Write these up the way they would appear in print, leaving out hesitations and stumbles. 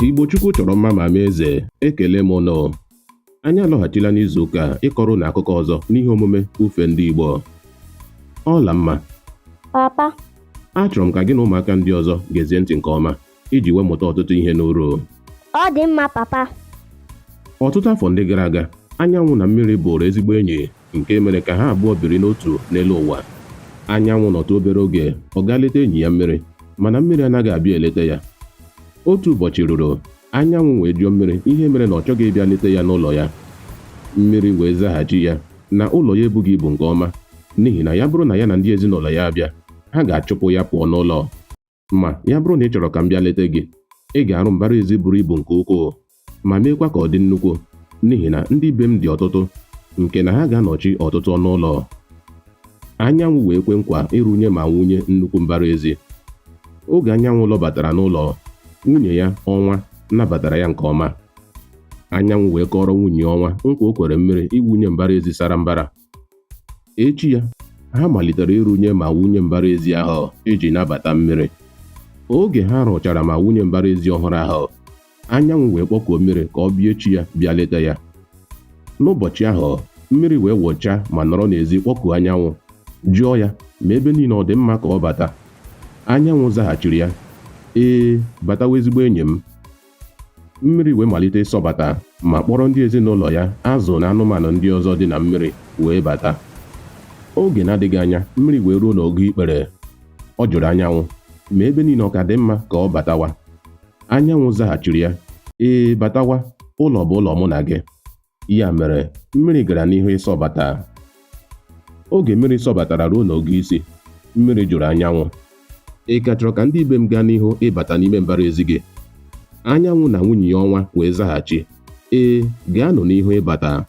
Igbo Chukwu chọrọ mma ma mee eze, ekele m nọ. Anyị alọghachila n'izu ụka ịkọrọ na akụkọ ọzọ n'ihe omume ufe ndị Igbo. Ọla mma. Papa. Achọrọ m ka gị na ụmụaka ndị ọzọ gezie ntị nke ọma iji wee mụta ọtụtụ ihe n'uru. Ọ dị mma, papa. Ọtụtụ afọ ndị gara aga, Anyanwụ na Mmiri bụrụ ezigbo enyi nke mere ka ha abụọ biri n'otu n'elu ụwa. Anyanwụ nọtụ obere oge ọ gaa leta enyi ya Mmiri, mana Mmiri anaghị abịa eleta ya. Otu ụbọchị ruru, Anyanwụ wee jụọ Mmiri ihe mere na ọ chọghị ịbịa leta ya n'ụlọ ya. Mmiri wee zaghachi ya na ụlọ ya ebughị ibu nke ọma, n'ihi na ya bụrụ na ya na ndị ezinụlọ ya abịa, ha ga-achụpụ ya pụọ n'ụlọ. Ma ya bụrụ na ị chọrọ ka m bịa leta gị, ị ga-arụ mbara ezi buru ibu nke ukwuu, ma meekwa ka ọ dị nnukwu, n'ihi na ndị be m dị ọtụtụ, nke na ha ga-anọchi ọtụtụ ọnụ ụlọ. Anyanwụ wee kwe nkwa ịrụnye ma nwunye nnukwu mbara ezi. Oge Anyanwụ lọbatara n'ụlọ, nwunye ya Ọnwa nabatara ya nke ọma. Anyanwụ wee kọrọ nwunye Ọnwa nkwa o kwere Mmiri iwunye mbara ezi sara mbara. Echi ya, ha malitere ịrụnye ma wunye mbara ezi ahụ iji nabata Mmiri. Oge ha rụchara ma wunye mbara ezi ọhụrụ ahụ, Anyanwụ wee kpọkuo Mmiri ka ọ bịa echi ya bịa leta ya. N'ụbọchị ahụ, Mmiri wee wụcha ma nọrọ n'ezi kpọkuo Anyanwụ, jụọ ya ma ebe niile ọ dị mma ka ọ bata. Anyanwụ zaghachiri ya, "Ee, batawa ezigbo enyi m." Mmiri wee malite ịsọbata ma kpọrọ ndị ezinụlọ ya, azụ na anụmanụ ndị ọzọ dị na mmiri wee bata. Oge na-adịghị anya, Mmiri wee ruo n'ogo ikpere. Ọ jụrụ Anyanwụ ma ebe niile ọ ka dị mma ka ọ batawa. Anyanwụ zaghachiri ya, "Ee, batawa, ụlọ bụ ụlọ mụ na gị." Ya mere, Mmiri gara n'ihu ịsọbata. Oge Mmiri sọbatara ruo n'ogo isi, Mmiri jụrụ Anyanwụ, "Ị ka chọrọ ka ndị be m gaa n'ihu ịbata n'ime mbara ezi gị?" Anyanwụ na nwunye ya Ọnwa wee zaghachi, "Ee, gaanụ n'ihu ịbata."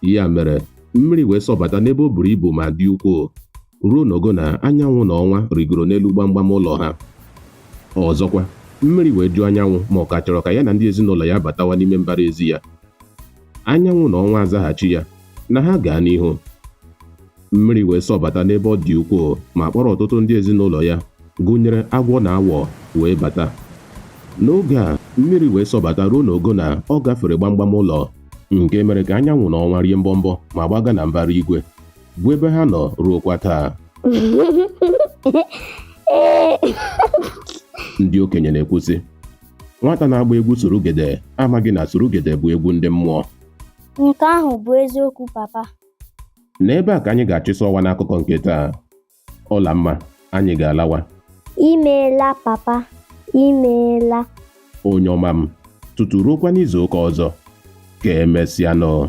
Ya mere, Mmiri wee sọbata n'ebe o buru ibu ma dị ukwuu, ruo n'ogo na Anyanwụ na Ọnwa rigoro n'elu gbamgbam ụlọ ha. Ọzọkwa, Mmiri wee jụọ Anyanwụ ma ọ ka chọrọ ka ya na ndị ezinụlọ ya batawa n'ime mbara ezi ya. Anyanwụ na Ọnwa azaghachi ya na ha gaa n'ihu. Mmiri wee sọbata n'ebe ọ dị ukwuu ma kpọrọ ọtụtụ ndị ezinụlọ ya, gụnyere agwọ na awọ wee bata. N'oge a, Mmiri wee sọbata ruo n'ogo na ọ gafere gbamgbam ụlọ, nke mere ka Anyanwụ na Ọnwa rie mbọmbọ ma gbaga na mbara igwe, bụ ebe ha nọ ruokwa taa. Ndị okenye na-ekwusị, nwata na-agba egwu surugede amaghị na surugede bụ egwu ndị mmụọ. Nke ahụ bụ eziokwu, papa. N'ebe a ka anyị ga-achịsa ọwa n'akụkọ nke taa. Ọla mma, anyị ga-alawa. Imeela, papa. Imeela. Onye ọma m, tutu ruokwa n'izu ụka ọzọ. Ka emesịanụ.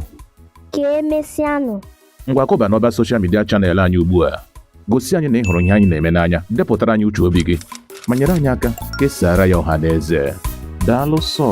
Ka emesịanụ. Ngwa kụba n'ọba soshal midia chanel anyị ugbu a. Gosi anyị na ị hụrụ ihe anyị na-eme n'anya, depụtara anyị uche obi gị, ma nyere anyị aka kesara ya ọha na eze. Daalụ sọ.